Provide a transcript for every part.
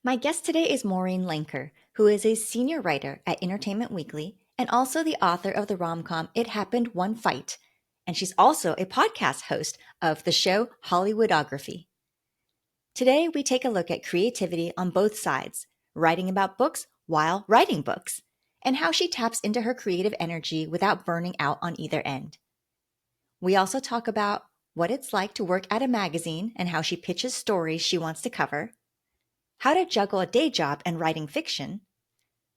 My guest today is Maureen Lenker, who is a senior writer at Entertainment Weekly and also the author of the rom-com It Happened One Fight. And she's also a podcast host of the show Hollywoodography. Today, we take a look at creativity on both sides, writing about books while writing books, and how she taps into her creative energy without burning out on either end. We also talk about what it's like to work at a magazine and how she pitches stories she wants to cover, how to juggle a day job and writing fiction,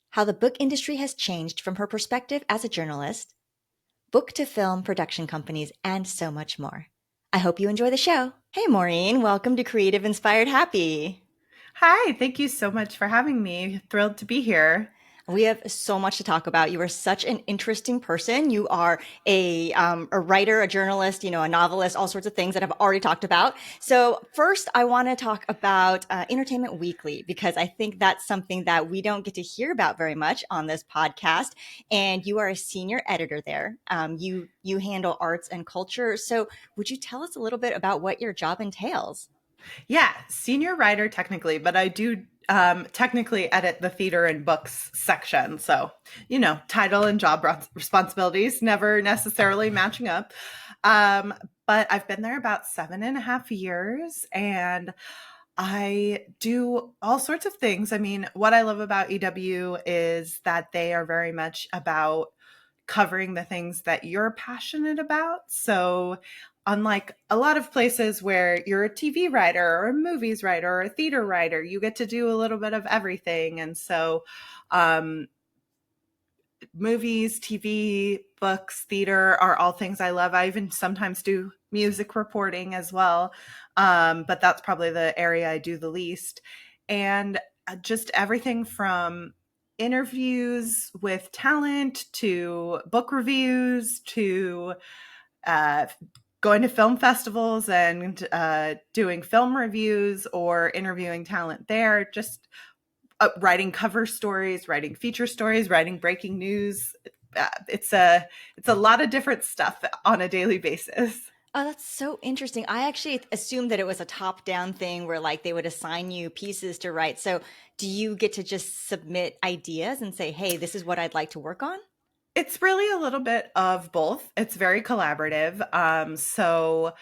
how the book industry has changed from her perspective as a journalist, book to film production companies, and so much more. I hope you enjoy the show. Hey, Maureen, welcome to Creative Inspired Happy. Hi, thank you so much for having me. Thrilled to be here. We have so much to talk about. You are such an interesting person. You are a writer, a journalist, a novelist, all sorts of things that I've already talked about. So first, I want to talk about Entertainment Weekly, because I think that's something that we don't get to hear about very much on this podcast. And you are a senior editor there. You handle arts and culture. So would you tell us a little bit about what your job entails? Yeah, senior writer technically, but I do technically edit the theater and books section. So, title and job responsibilities never necessarily matching up. Um, but I've been there about 7.5 years and I do all sorts of things. I mean, what I love about EW is that they are very much about covering the things that you're passionate about. So, unlike a lot of places where you're a TV writer or a movies writer or a theater writer, you get to do a little bit of everything. And so, um, movies, TV, books, theater are all things I love. I even sometimes do music reporting as well. But that's probably the area I do the least. And just everything from interviews with talent to book reviews to uh, going to film festivals and doing film reviews or interviewing talent there, just writing cover stories, writing feature stories, writing breaking news. It's a lot of different stuff on a daily basis. Oh, that's so interesting. I actually assumed that it was a top-down thing where like they would assign you pieces to write. So do you get to just submit ideas and say, hey, this is what I'd like to work on? It's really a little bit of both. It's very collaborative. So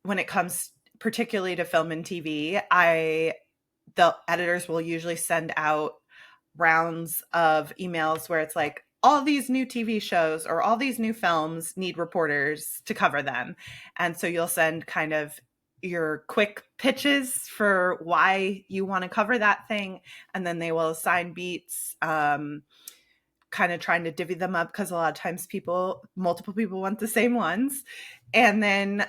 when it comes particularly to film and TV, the editors will usually send out rounds of emails where it's like, all these new TV shows or all these new films need reporters to cover them. And so you'll send kind of your quick pitches for why you want to cover that thing. And then they will assign beats, kind of trying to divvy them up because a lot of times multiple people want the same ones. And then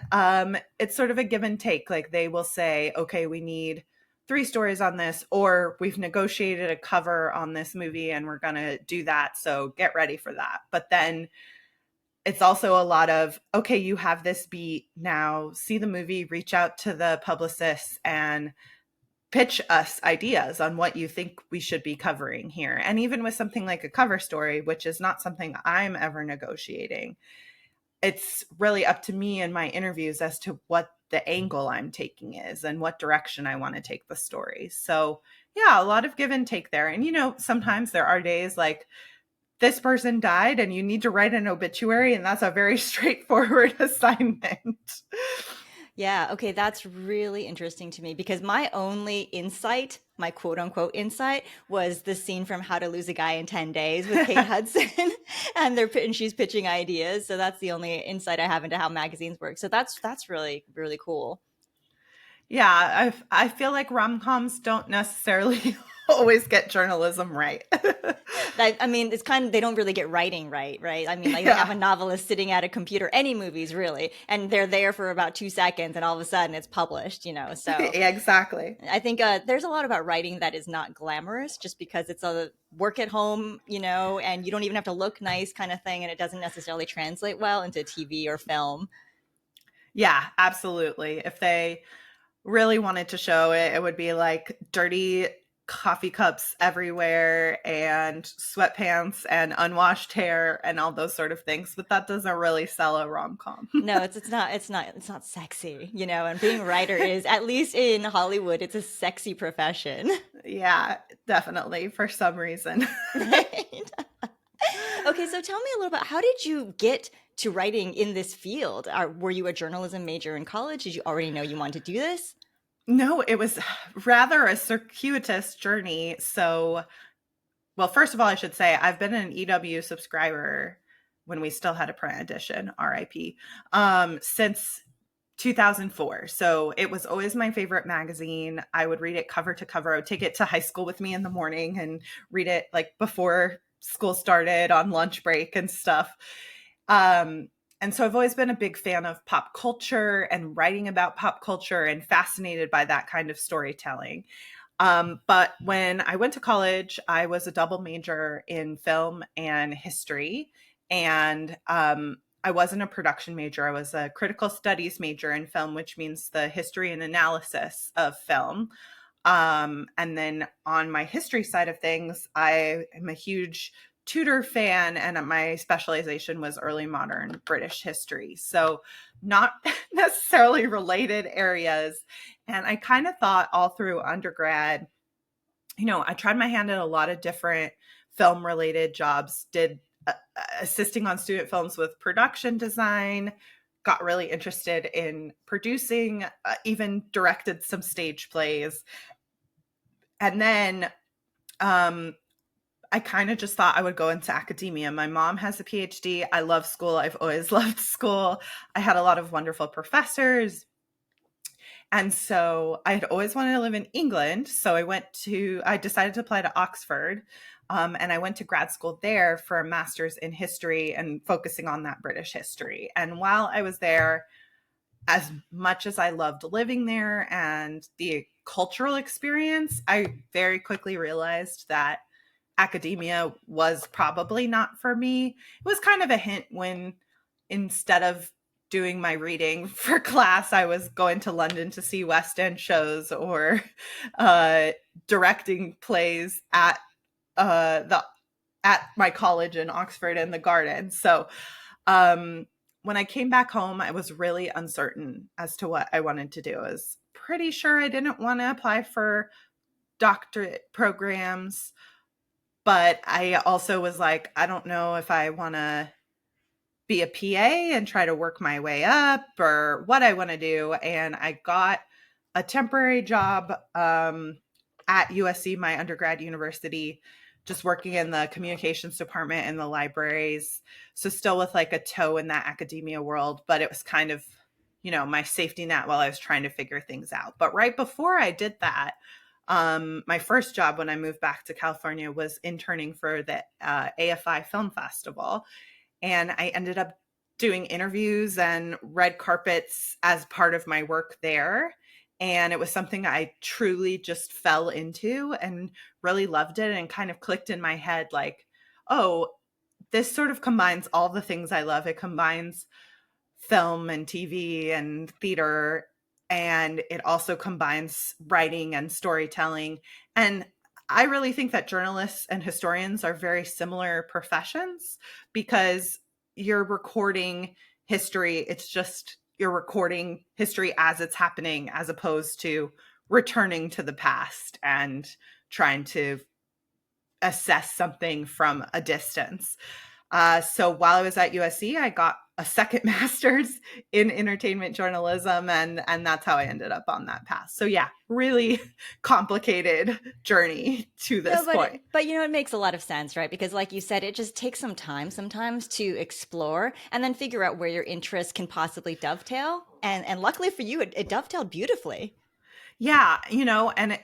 it's sort of a give and take. Like they will say, okay, we need 3 stories on this, or we've negotiated a cover on this movie and we're going to do that. So get ready for that. But then it's also a lot of, okay, you have this beat now, see the movie, reach out to the publicists and pitch us ideas on what you think we should be covering here. And even with something like a cover story, which is not something I'm ever negotiating, it's really up to me in my interviews as to what the angle I'm taking is and what direction I want to take the story. So, yeah, a lot of give and take there. And, sometimes there are days like this person died and you need to write an obituary, and that's a very straightforward assignment. Yeah, okay, that's really interesting to me because my only insight, my quote unquote insight, was the scene from How to Lose a Guy in 10 Days with Kate Hudson and she's pitching ideas. So that's the only insight I have into how magazines work. So that's really, really cool. Yeah, I feel like rom-coms don't necessarily always get journalism right. I mean, it's kind of, they don't really get writing right, right? I mean, like they have a Yeah, novelist sitting at a computer, any movies really, and they're there for about 2 seconds and all of a sudden it's published. So yeah, exactly. I think there's a lot about writing that is not glamorous just because it's a work at home, and you don't even have to look nice kind of thing. And it doesn't necessarily translate well into TV or film. Yeah, absolutely. If they really wanted to show it, it would be like dirty coffee cups everywhere and sweatpants and unwashed hair and all those sort of things. But that doesn't really sell a rom-com. No, it's not sexy, and being a writer is, at least in Hollywood, it's a sexy profession. Yeah, definitely for some reason. Right? Okay, so tell me a little bit, how did you get to writing in this field? Were you a journalism major in college? Did you already know you wanted to do this? No, it was rather a circuitous journey. So, well, first of all, I should say I've been an EW subscriber when we still had a print edition, RIP, since 2004. So it was always my favorite magazine. I would read it cover to cover. I would take it to high school with me in the morning and read it like before school started on lunch break and stuff. Um, and so I've always been a big fan of pop culture and writing about pop culture and fascinated by that kind of storytelling. But when I went to college, I was a double major in film and history. And I wasn't a production major. I was a critical studies major in film, which means the history and analysis of film. And then on my history side of things, I am a huge Tudor fan, and my specialization was early modern British history. So, not necessarily related areas. And I kind of thought all through undergrad, I tried my hand at a lot of different film related jobs, did assisting on student films with production design, got really interested in producing, even directed some stage plays. And then I kind of just thought I would go into academia. My mom has a PhD. I love school. I've always loved school. I had a lot of wonderful professors. And so I had always wanted to live in England. So I decided to apply to Oxford. And I went to grad school there for a master's in history and focusing on that British history. And while I was there, as much as I loved living there and the cultural experience, I very quickly realized that academia was probably not for me. It was kind of a hint when instead of doing my reading for class, I was going to London to see West End shows or directing plays the at my college in Oxford and the Garden. So when I came back home, I was really uncertain as to what I wanted to do. I was pretty sure I didn't want to apply for doctorate programs, but I also was like, I don't know if I want to be a PA and try to work my way up or what I want to do. And I got a temporary job at USC, my undergrad university, just working in the communications department in the libraries. So still with like a toe in that academia world, but it was kind of, my safety net while I was trying to figure things out. But right before I did that, my first job when I moved back to California was interning for the AFI Film Festival. And I ended up doing interviews and red carpets as part of my work there. And it was something I truly just fell into and really loved it, and kind of clicked in my head like, oh, this sort of combines all the things I love. It combines film and TV and theater, and it also combines writing and storytelling. And I really think that journalists and historians are very similar professions, because you're recording history. It's just you're recording history as it's happening, as opposed to returning to the past and trying to assess something from a distance. So while I was at USC, I got a second master's in entertainment journalism, and that's how I ended up on that path. So yeah, really complicated journey to No, this point. but it makes a lot of sense, right? Because like you said, it just takes some time sometimes to explore and then figure out where your interests can possibly dovetail. And luckily for you, it dovetailed beautifully. Yeah, and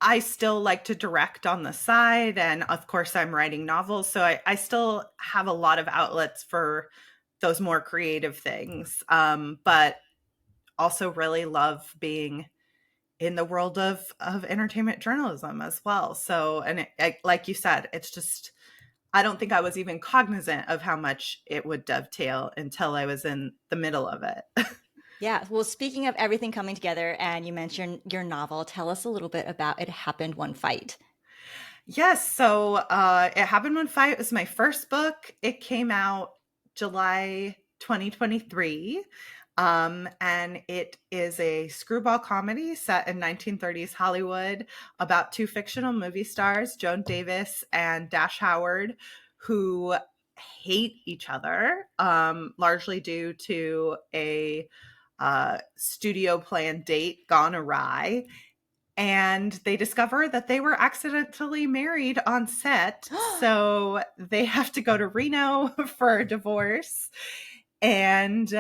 I still like to direct on the side, and of course I'm writing novels, so I still have a lot of outlets for those more creative things. But also really love being in the world of entertainment journalism as well. So, and like you said, it's just I don't think I was even cognizant of how much it would dovetail until I was in the middle of it. Yeah. Well, speaking of everything coming together, and you mentioned your novel, tell us a little bit about It Happened One Fight. Yes, so It Happened One Fight was my first book. It came out July 2023. And it is a screwball comedy set in 1930s Hollywood about two fictional movie stars, Joan Davis and Dash Howard, who hate each other, largely due to a studio planned date gone awry. And they discover that they were accidentally married on set. So they have to go to Reno for a divorce. And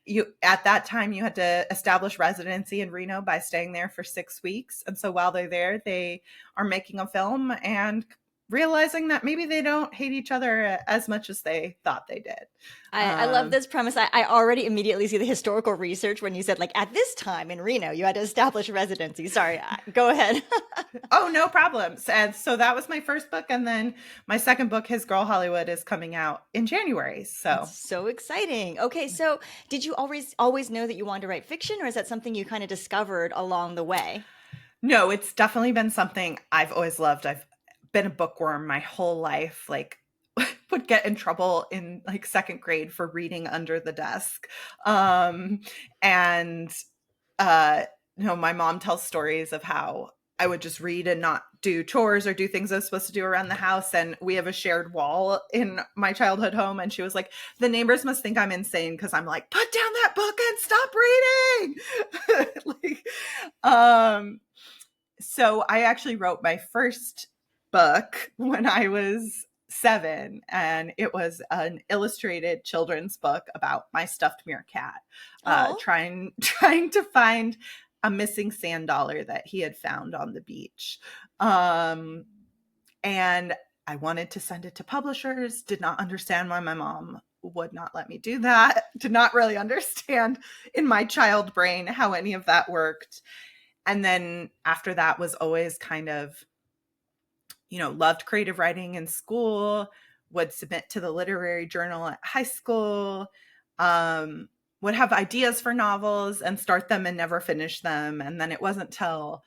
you at that time you had to establish residency in Reno by staying there for 6 weeks. And so while they're there, they are making a film and realizing that maybe they don't hate each other as much as they thought they did. I love this premise. I already immediately see the historical research when you said, like, at this time in Reno, you had to establish residency. Sorry, go ahead. Oh, no problems. And so that was my first book. And then my second book, His Girl Hollywood, is coming out in January. So That's so exciting. Okay, so did you always know that you wanted to write fiction, or is that something you kind of discovered along the way? no, it's definitely been something I've always loved. I've been a bookworm my whole life. Like, would get in trouble in like second grade for reading under the desk. And my mom tells stories of how I would just read and not do chores or do things I was supposed to do around the house. And we have a shared wall in my childhood home. And she was like, the neighbors must think I'm insane because I'm like, put down that book and stop reading. So I actually wrote my first book when I was 7, and it was an illustrated children's book about my stuffed meerkat, Oh, trying to find a missing sand dollar that he had found on the beach. And I wanted to send it to publishers, did not understand why my mom would not let me do that, did not really understand in my child brain how any of that worked. And then after that was always kind of, loved creative writing in school, would submit to the literary journal at high school, would have ideas for novels and start them and never finish them. And then it wasn't till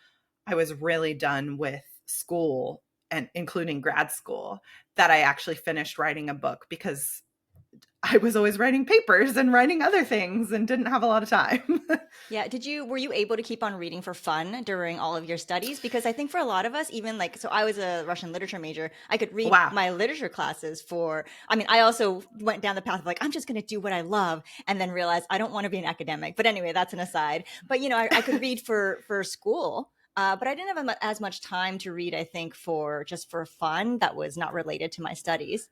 I was really done with school, and including grad school, that I actually finished writing a book, because I was always writing papers and writing other things and didn't have a lot of time. yeah. Were you able to keep on reading for fun during all of your studies? Because I think for a lot of us, even like, so I was a Russian literature major. I could read Wow. my literature classes I mean, I also went down the path of like, I'm just going to do what I love, and then realized I don't want to be an academic. But anyway, that's an aside. But, I could read for school. But I didn't have as much time to read, I think, for fun that was not related to my studies.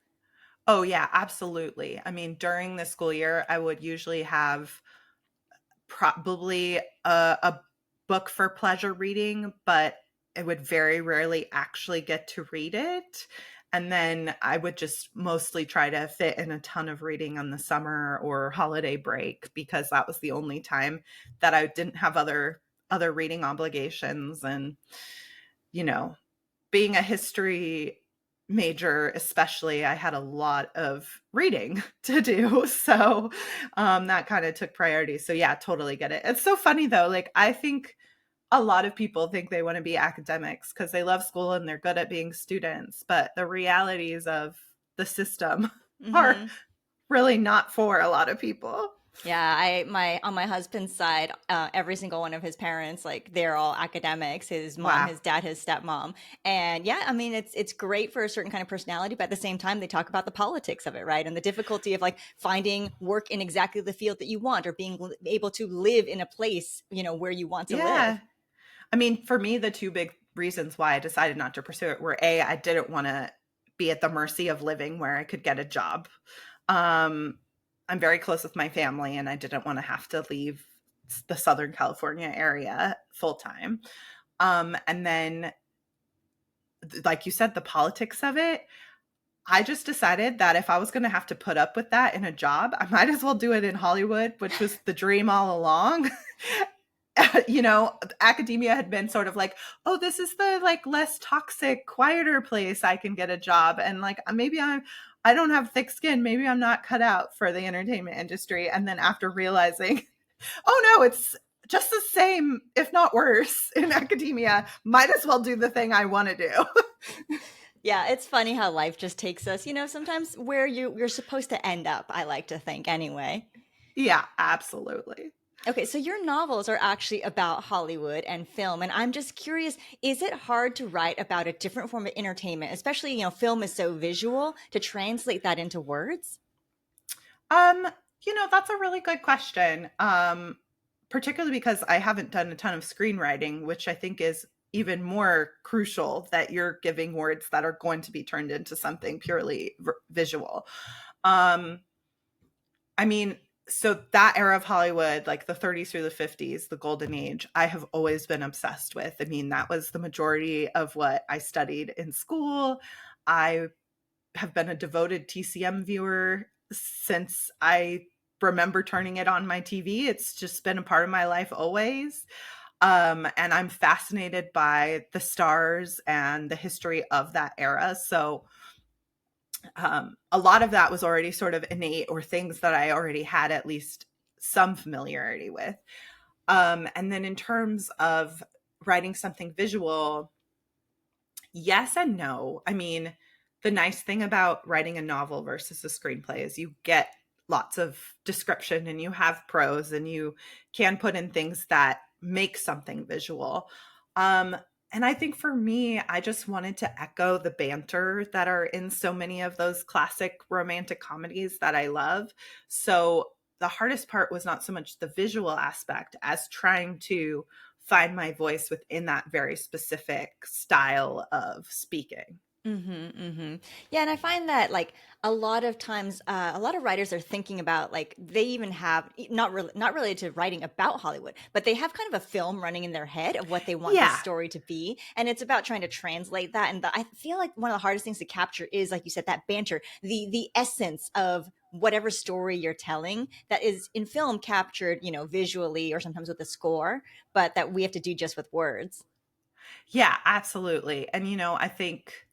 Oh, yeah, absolutely. I mean, during the school year, I would usually have probably a book for pleasure reading, but I would very rarely actually get to read it. And then I would just mostly try to fit in a ton of reading on the summer or holiday break, because that was the only time that I didn't have other reading obligations. And, you know, being a history major, especially, I had a lot of reading to do. So that kind of took priority. So yeah, totally get it. It's so funny though. Like, I think a lot of people think they want to be academics because they love school and they're good at being students. But the realities of the system are Hmm. really not for a lot of people. Yeah, on my husband's side, every single one of his parents, like they're all academics. His mom, Wow. his dad, his stepmom, and yeah, I mean it's great for a certain kind of personality, but at the same time, they talk about the politics of it, right, and the difficulty of like finding work in exactly the field that you want, or being able to live in a place where you want to live. Yeah. I mean, for me, the two big reasons why I decided not to pursue it were, A, I didn't want to be at the mercy of living where I could get a job. Um, I'm very close with my family, and I didn't want to have to leave the Southern California area full time. And then, like you said, the politics of it. I just decided that if I was going to have to put up with that in a job, I might as well do it in Hollywood, which was the dream all along. Academia had been sort of like, oh, this is the like less toxic, quieter place I can get a job. And like, maybe I don't have thick skin. Maybe I'm not cut out for the entertainment industry. And then after realizing, oh no, it's just the same, if not worse in academia, might as well do the thing I want to do. Yeah, it's funny how life just takes us, sometimes where you're supposed to end up, I like to think anyway. Yeah, absolutely. Okay, so your novels are actually about Hollywood and film, and I'm just curious, is it hard to write about a different form of entertainment, especially, film is so visual, to translate that into words? Um, that's a really good question. Particularly because I haven't done a ton of screenwriting, which I think is even more crucial that you're giving words that are going to be turned into something purely visual. Um, I mean, so that era of Hollywood, like the 30s through the 50s, the golden age, I have always been obsessed with. I mean, that was the majority of what I studied in school. I have been a devoted TCM viewer since I remember turning it on my TV. It's just been a part of my life always. And I'm fascinated by the stars and the history of that era. So a lot of that was already sort of innate, or things that I already had at least some familiarity with. And then in terms of writing something visual, yes and no. I mean, the nice thing about writing a novel versus a screenplay is you get lots of description and you have prose and you can put in things that make something visual. Um, and I think for me, I just wanted to echo the banter that are in so many of those classic romantic comedies that I love. So the hardest part was not so much the visual aspect as trying to find my voice within that very specific style of speaking. Yeah, and I find that like a lot of times, a lot of writers are thinking about like they even have not related to writing about Hollywood, but they have kind of a film running in their head of what they want this Yeah. story to be, and it's about trying to translate that. And I feel like one of the hardest things to capture is, like you said, that banter, the essence of whatever story you're telling that is in film captured, visually or sometimes with a score, but that we have to do just with words. Yeah, absolutely. And I think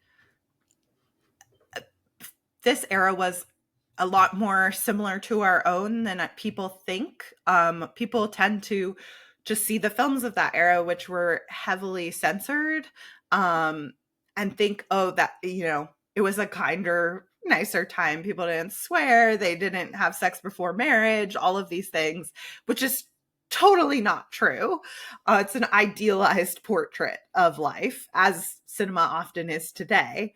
this era was a lot more similar to our own than people think. People tend to just see the films of that era, which were heavily censored, um, and think, oh, that, it was a kinder, nicer time. People didn't swear, they didn't have sex before marriage, all of these things, which is totally not true. It's an idealized portrait of life, as cinema often is today.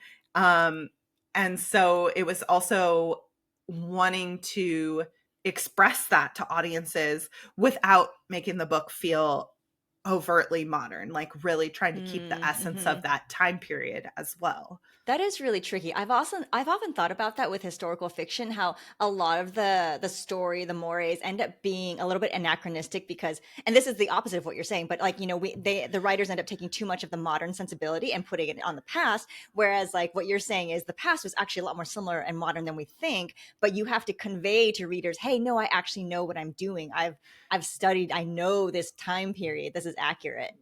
And so it was also wanting to express that to audiences without making the book feel overtly modern, like really trying to keep the essence Mm-hmm. of that time period as well. That is really tricky. I've often thought about that with historical fiction, how a lot of the story, the mores end up being a little bit anachronistic because, and this is the opposite of what you're saying, but like, the writers end up taking too much of the modern sensibility and putting it on the past. Whereas like what you're saying is the past was actually a lot more similar and modern than we think, but you have to convey to readers, hey, no, I actually know what I'm doing. I've studied, I know this time period. This is accurate.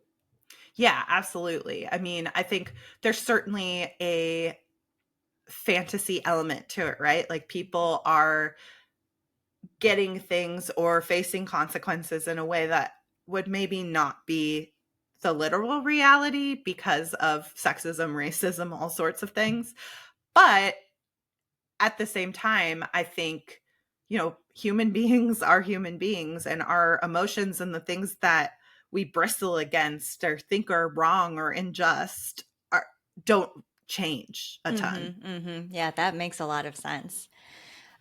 Yeah, absolutely. I mean, I think there's certainly a fantasy element to it, right? Like people are getting things or facing consequences in a way that would maybe not be the literal reality because of sexism, racism, all sorts of things. But at the same time, I think, human beings are human beings, and our emotions and the things that we bristle against or think are wrong or unjust don't change a ton. Yeah, that makes a lot of sense.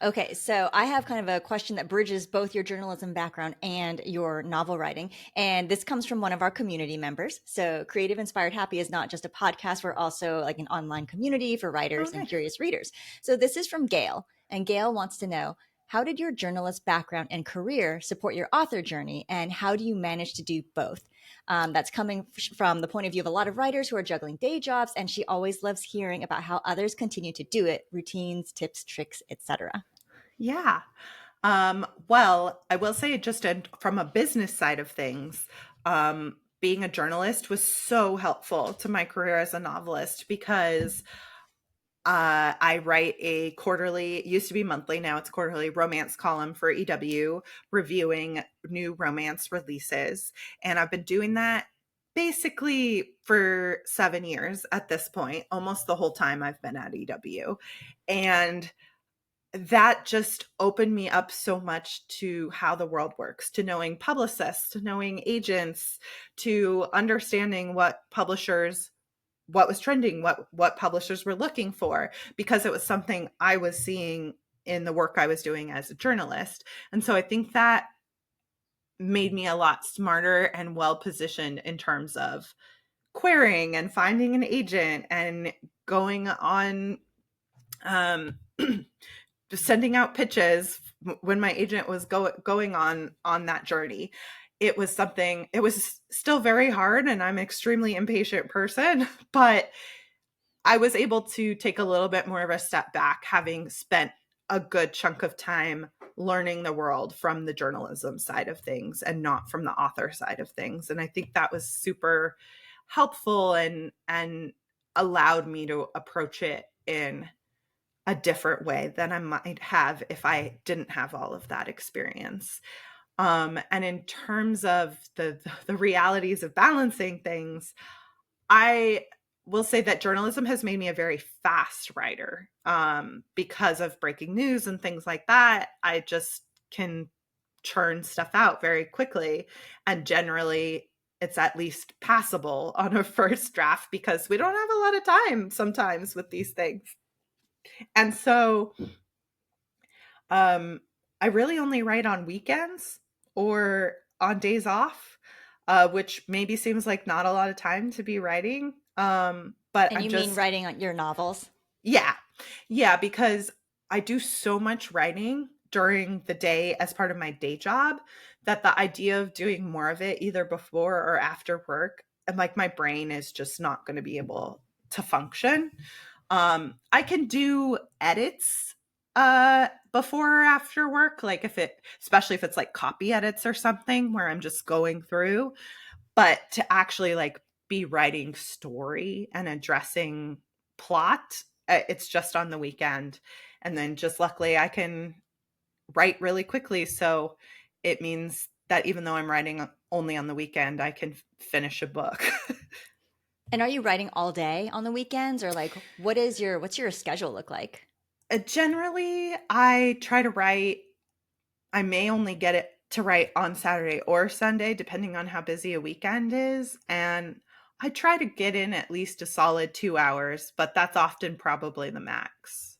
Okay, so I have kind of a question that bridges both your journalism background and your novel writing. And this comes from one of our community members. So, Creative Inspired Happy is not just a podcast, we're also like an online community for Oh, writers and nice. curious readers. So, this is from Gail. And Gail wants to know, how did your journalist background and career support your author journey? And how do you manage to do both? That's coming from the point of view of a lot of writers who are juggling day jobs. And she always loves hearing about how others continue to do it, routines, tips, tricks, etc. Yeah. Well, I will say just from a business side of things, being a journalist was so helpful to my career as a novelist because I write a quarterly, it used to be monthly, now it's quarterly romance column for EW, reviewing new romance releases. And I've been doing that basically for 7 years at this point, almost the whole time I've been at EW. And that just opened me up so much to how the world works, to knowing publicists, to knowing agents, to understanding what publishers, what was trending, what publishers were looking for, because it was something I was seeing in the work I was doing as a journalist. And so I think that made me a lot smarter and well positioned in terms of querying and finding an agent and going on um sending out pitches when my agent was going on that journey. It was something, it was still very hard, and I'm an extremely impatient person, but I was able to take a little bit more of a step back, having spent a good chunk of time learning the world from the journalism side of things and not from the author side of things. And I think that was super helpful and allowed me to approach it in a different way than I might have if I didn't have all of that experience. And in terms of the realities of balancing things, I will say that journalism has made me a very fast writer, because of breaking news and things like that. I just can churn stuff out very quickly, and generally it's at least passable on a first draft because we don't have a lot of time sometimes with these things. And so I really only write on weekends or on days off, which maybe seems like not a lot of time to be writing. But And I'm you mean just, writing on your novels? yeah, yeah, because I do so much writing during the day as part of my day job that the idea of doing more of it either before or after work, and like my brain is just not going to be able to function. I can do edits before or after work, like if it, especially if it's like copy edits or something where I'm just going through, but to actually like be writing story and addressing plot, it's just on the weekend. And then just luckily I can write really quickly, so it means that even though I'm writing only on the weekend, I can finish a book. And are you writing all day on the weekends, or like what's your schedule look like? Generally, I try to write, I may only get it to write on Saturday or Sunday, depending on how busy a weekend is. And I try to get in at least a solid 2 hours, but that's often probably the max.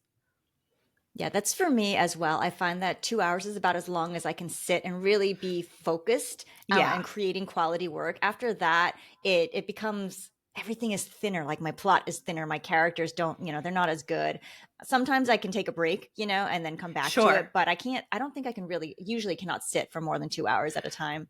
Yeah, that's for me as well. I find that 2 hours is about as long as I can sit and really be focused Yeah, and creating quality work. After that, it becomes everything is thinner. Like my plot is thinner. My characters don't, they're not as good. Sometimes I can take a break, and then come back to it. sure. But I can't, I don't think I can really, usually cannot sit for more than 2 hours at a time.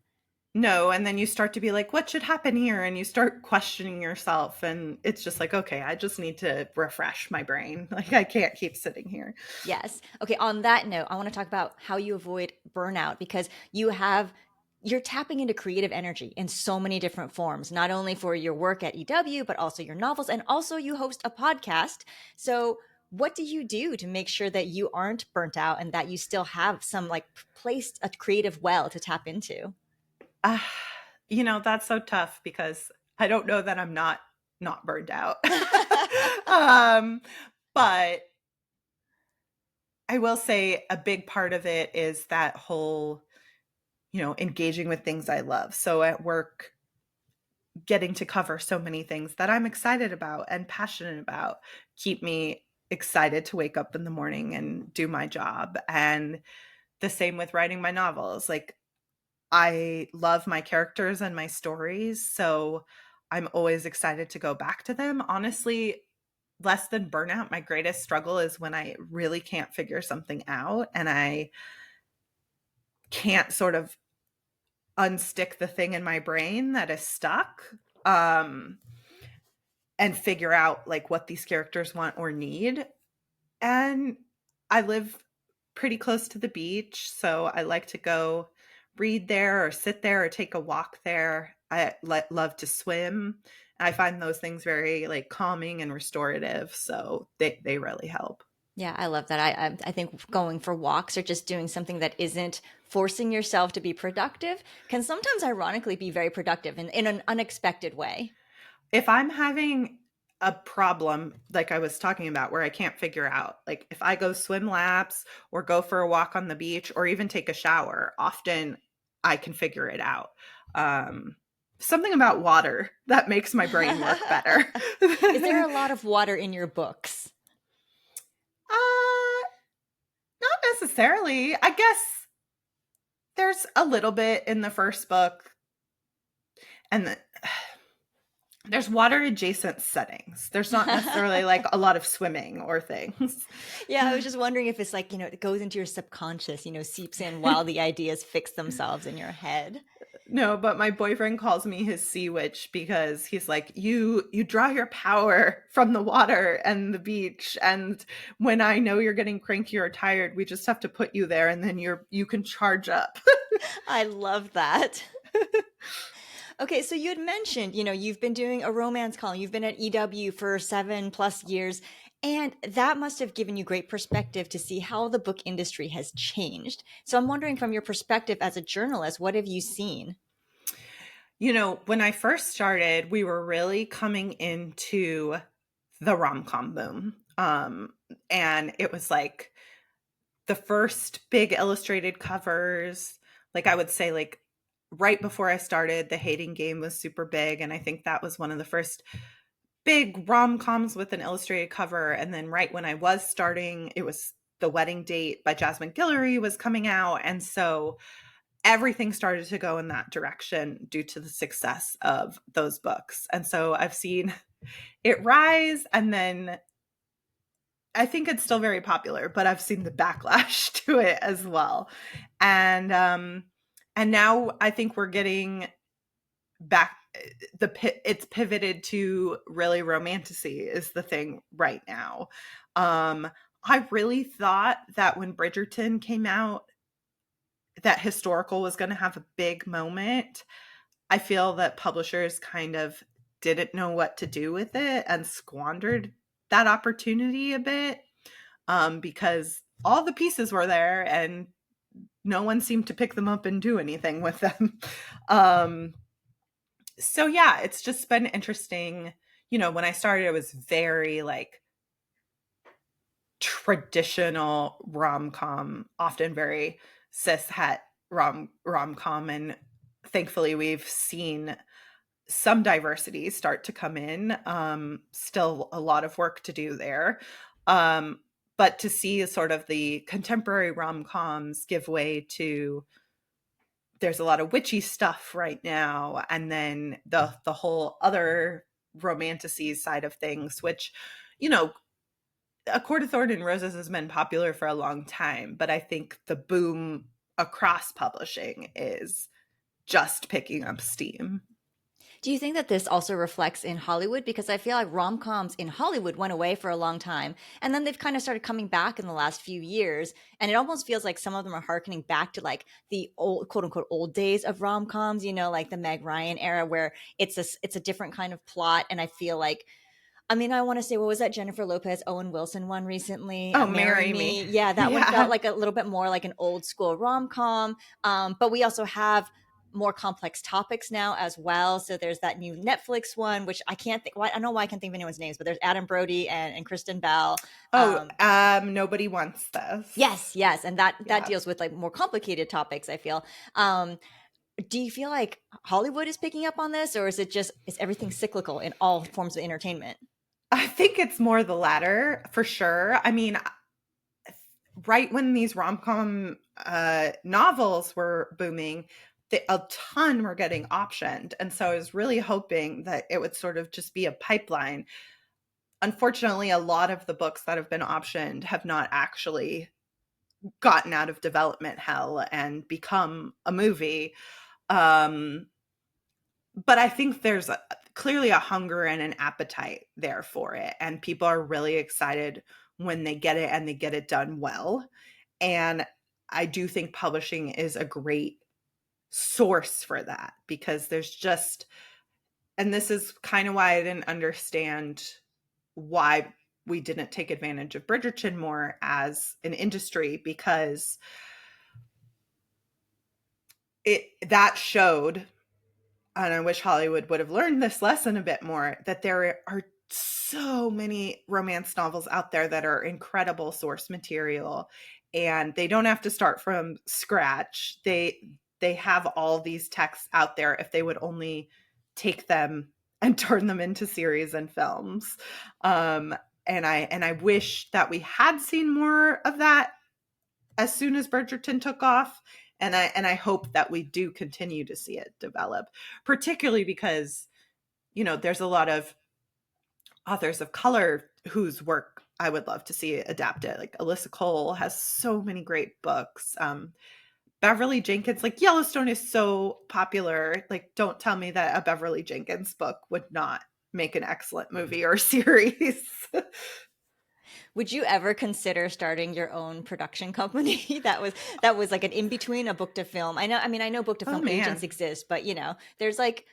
No, and then you start to be like, what should happen here? And you start questioning yourself. And it's just like, okay, I just need to refresh my brain. Like, I can't keep sitting here. Yes. Okay. On that note, I want to talk about how you avoid burnout because you're tapping into creative energy in so many different forms, not only for your work at EW, but also your novels. And also, you host a podcast. So, what do you do to make sure that you aren't burnt out and that you still have some like placed a creative well to tap into? Uh, that's so tough because I don't know that I'm not burned out. um, but I will say a big part of it is that whole, engaging with things I love. So at work, getting to cover so many things that I'm excited about and passionate about keep me excited to wake up in the morning and do my job. And the same with writing my novels. Like, I love my characters and my stories, so I'm always excited to go back to them. Honestly, less than burnout, my greatest struggle is when I really can't figure something out and I can't sort of unstick the thing in my brain that is stuck, um, and figure out like what these characters want or need. And I live pretty close to the beach, so I like to go read there or sit there or take a walk there. I love to swim. I find those things very like calming and restorative, so they really help. Yeah, I love that. I think going for walks or just doing something that isn't forcing yourself to be productive can sometimes ironically be very productive in an unexpected way. If I'm having a problem like I was talking about where I can't figure out. Like if I go swim laps or go for a walk on the beach or even take a shower, often I can figure it out. Um, Something about water that makes my brain work better. Is there a lot of water in your books? Not necessarily. I guess there's a little bit in the first book, and there's water adjacent settings. There's not necessarily like a lot of swimming or things. Yeah, I was just wondering if it's like, it goes into your subconscious, seeps in while the ideas fix themselves in your head. No, but my boyfriend calls me his sea witch because he's like, you draw your power from the water and the beach, and when I know you're getting cranky or tired, we just have to put you there, and then you can charge up. I love that. Okay, so you had mentioned, you've been doing a romance column. You've been at EW for 7+ years, and that must have given you great perspective to see how the book industry has changed. So I'm wondering, from your perspective as a journalist, what have you seen? When I first started, we were really coming into the rom-com boom. And it was like the first big illustrated covers. Like I would say, like right before I started, The Hating Game was super big. And I think that was one of the first big rom-coms with an illustrated cover. And then right when I was starting, it was The Wedding Date by Jasmine Guillory was coming out. And so everything started to go in that direction due to the success of those books. And so I've seen it rise, and then I think it's still very popular, but I've seen the backlash to it as well. And now I think we're getting back it's pivoted to really romantasy is the thing right now. I really thought that when Bridgerton came out that historical was going to have a big moment. I feel that publishers kind of didn't know what to do with it and squandered that opportunity a bit, because all the pieces were there and no one seemed to pick them up and do anything with them. um, so yeah, it's just been interesting. When I started, it was very like traditional rom-com, often very cis-het rom-com, and thankfully we've seen some diversity start to come in. Still a lot of work to do there. But to see sort of the contemporary rom-coms give way to, there's a lot of witchy stuff right now, and then the whole other romantasy side of things, which, A Court of Thorn and Roses has been popular for a long time, but I think the boom across publishing is just picking up steam. Do you think that this also reflects in Hollywood? Because I feel like rom-coms in Hollywood went away for a long time, and then they've kind of started coming back in the last few years. And it almost feels like some of them are harkening back to like the old, quote unquote, old days of rom-coms, like the Meg Ryan era, where it's a different kind of plot. And I feel like, I mean, I want to say, what was that Jennifer Lopez, Owen Wilson one recently? Oh, Marry Marry Me. Me. Yeah, that one felt Yeah. like a little bit more like an old school rom com. But we also have more complex topics now as well. So there's that new Netflix one, which I can't think. I don't know why I can't think of anyone's names, but there's Adam Brody and Kristen Bell. Oh, Nobody Wants This. Yes, yes, and that Yeah. deals with like more complicated topics. I feel. Do you feel like Hollywood is picking up on this, or is everything cyclical in all forms of entertainment? I think it's more the latter for sure. I mean, right when these rom-com novels were booming, a ton were getting optioned. And so I was really hoping that it would sort of just be a pipeline. Unfortunately, a lot of the books that have been optioned have not actually gotten out of development hell and become a movie. Um, but I think there's clearly a hunger and an appetite there for it. And people are really excited when they get it and they get it done well. And I do think publishing is a great source for that, because there's just, and this is kind of why I didn't understand why we didn't take advantage of Bridgerton more as an industry, because that showed, and I wish Hollywood would have learned this lesson a bit more, that there are so many romance novels out there that are incredible source material, and they don't have to start from scratch. They have all these texts out there if they would only take them and turn them into series and films. Um, and I wish that we had seen more of that as soon as Bridgerton took off. And I hope that we do continue to see it develop, particularly because, there's a lot of authors of color whose work I would love to see adapted. Like Alyssa Cole has so many great books. Beverly Jenkins, like Yellowstone is so popular. Like, don't tell me that a Beverly Jenkins book would not make an excellent movie or series. Would you ever consider starting your own production company? That was like an in between a book to film. I know book to Oh film agents man. exist, but there's like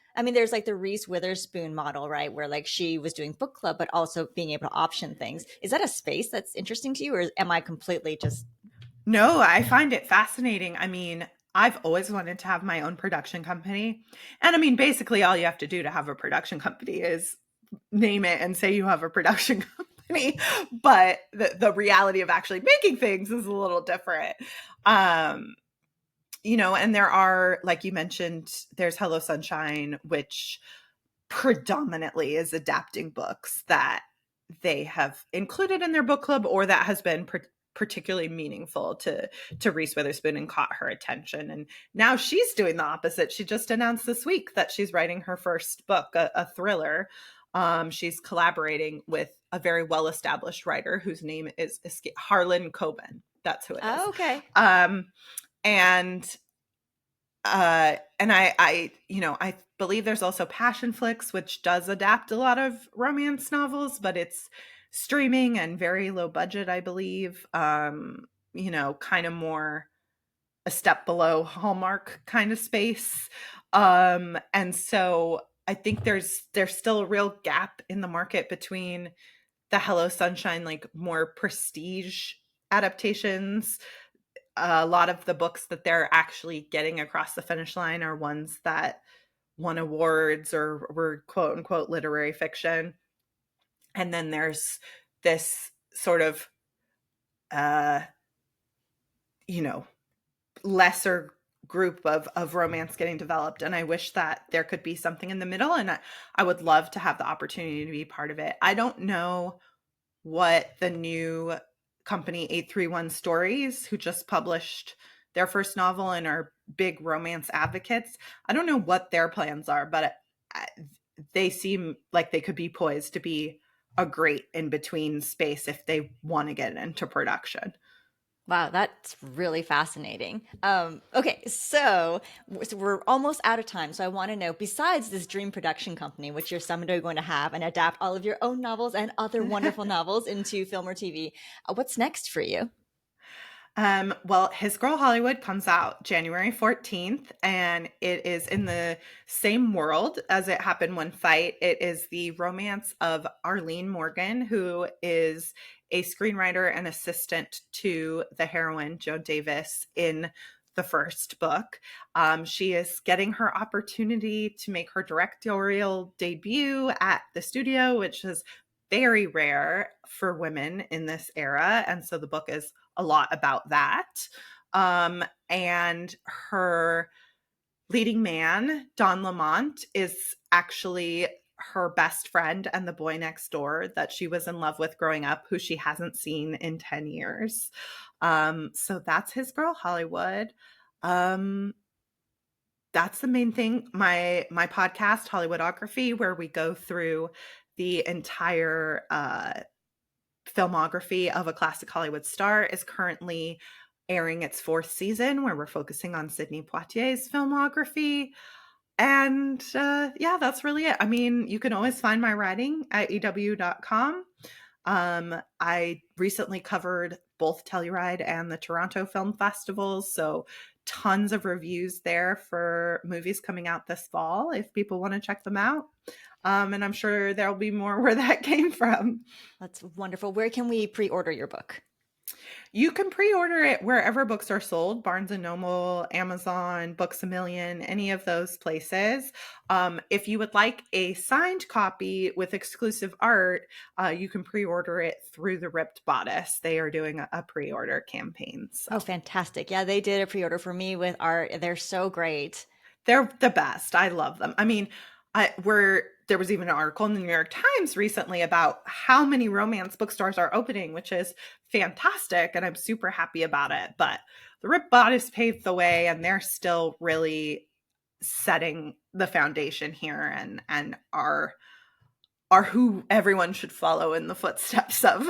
the Reese Witherspoon model, right? Where like she was doing book club, but also being able to option things. Is that a space that's interesting to you, or am I completely just No, I find it fascinating. I mean, I've always wanted to have my own production company. And I mean, basically, all you have to do to have a production company is name it and say you have a production company. But the reality of actually making things is a little different. Um, and there are, like you mentioned, there's Hello Sunshine, which predominantly is adapting books that they have included in their book club, or that has been particularly meaningful to Reese Witherspoon and caught her attention. And now she's doing the opposite. She just announced this week that she's writing her first book, a thriller. She's collaborating with a very well-established writer whose name is Harlan Coben. That's who it is. oh, okay? And I believe there's also Passion Flicks, which does adapt a lot of romance novels, but it's streaming and very low budget, I believe. Kind of more a step below Hallmark kind of space. And so I think there's still a real gap in the market between the Hello Sunshine, like more prestige adaptations. A lot of the books that they're actually getting across the finish line are ones that won awards or were quote unquote literary fiction. And then there's this sort of, uh, you know, lesser group of romance getting developed. And I wish that there could be something in the middle. And I would love to have the opportunity to be part of it. I don't know what the new company 831 Stories, who just published their first novel and are big romance advocates, I don't know what their plans are, but they seem like they could be poised to be a great in between space if they want to get into production. Wow, that's really fascinating. Okay, so we're almost out of time. So I want to know, besides this dream production company, which you're someday going to have and adapt all of your own novels and other wonderful novels into film or TV, what's next for you? Well, His Girl Hollywood comes out January 14th, and it is in the same world as It Happened One Fight. It is the romance of Arlene Morgan, who is a screenwriter and assistant to the heroine, Joe Davis, in the first book. She is getting her opportunity to make her directorial debut at the studio, which is very rare for women in this era. And so the book is a lot about that. And her leading man, Don Lamont, is actually her best friend and the boy next door that she was in love with growing up, who she hasn't seen in 10 years. So that's His Girl Hollywood. Um, that's the main thing. My podcast, Hollywoodography, where we go through the entire filmography of a classic Hollywood star, is currently airing its fourth season, where we're focusing on Sidney Poitier's filmography. And yeah, that's really it. I mean, you can always find my writing at ew.com. I recently covered both Telluride and the Toronto Film Festivals, so tons of reviews there for movies coming out this fall if people want to check them out. And I'm sure there'll be more where that came from. That's wonderful. Where can we pre-order your book? You can pre-order it wherever books are sold, Barnes& and Noble, Amazon, Books A Million, any of those places. If you would like a signed copy with exclusive art, you can pre-order it through the Ripped Bodice. They are doing a pre-order campaign. So Oh, fantastic. Yeah, they did a pre-order for me with art. They're so great. they're the best. I love them. I mean, there was even an article in the New York Times recently about how many romance bookstores are opening, which is fantastic, and I'm super happy about it. But the Rip Bodice paved the way, and they're still really setting the foundation here, and are who everyone should follow in the footsteps of.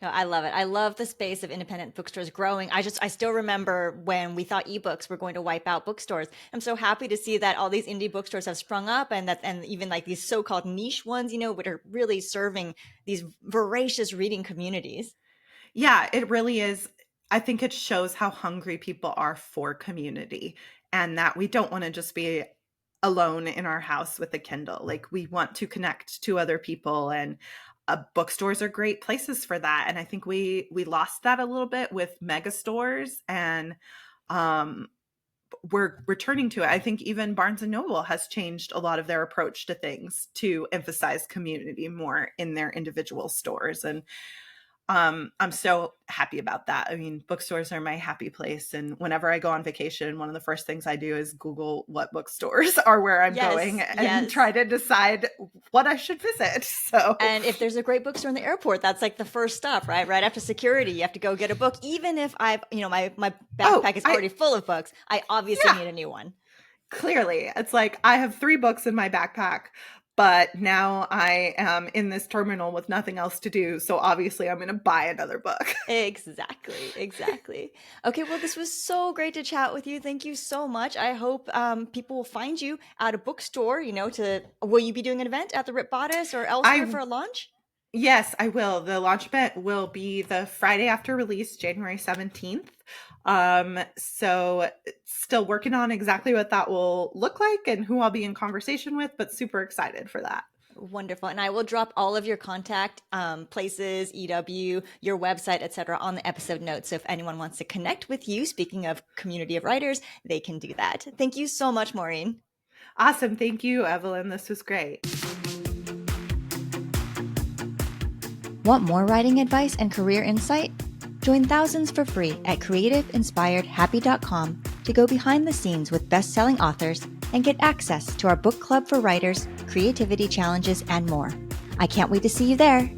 No, I love it. I love the space of independent bookstores growing. I still remember when we thought ebooks were going to wipe out bookstores. I'm so happy to see that all these indie bookstores have sprung up, and even like these so-called niche ones, which are really serving these voracious reading communities. Yeah, it really is. I think it shows how hungry people are for community, and that we don't want to just be alone in our house with a Kindle. Like, we want to connect to other people, and bookstores are great places for that. And I think we lost that a little bit with mega stores, and um, we're returning to it. I think even Barnes and Noble has changed a lot of their approach to things to emphasize community more in their individual stores. And I'm so happy about that. I mean, bookstores are my happy place. And whenever I go on vacation, one of the first things I do is Google what bookstores are where I'm going and try to decide what I should visit. So, and if there's a great bookstore in the airport, that's like the first stop, right? Right after security, you have to go get a book. Even if my backpack is already full of books, I obviously need a new one. Clearly, it's like I have 3 books in my backpack, but now I am in this terminal with nothing else to do. So obviously I'm going to buy another book. Exactly. Okay, well, this was so great to chat with you. Thank you so much. I hope people will find you at a bookstore, will you be doing an event at the Rip Bodice or elsewhere for a launch? Yes, I will. The launch event will be the Friday after release, January 17th. So still working on exactly what that will look like and who I'll be in conversation with, but super excited for that. Wonderful. And I will drop all of your contact places, EW, your website, etc., on the episode notes. So if anyone wants to connect with you, speaking of community of writers, they can do that. Thank you so much, Maureen. Awesome. Thank you, Evelyn. This was great. Want more writing advice and career insight? Join thousands for free at creativeinspiredhappy.com to go behind the scenes with best-selling authors and get access to our book club for writers, creativity challenges, and more. I can't wait to see you there.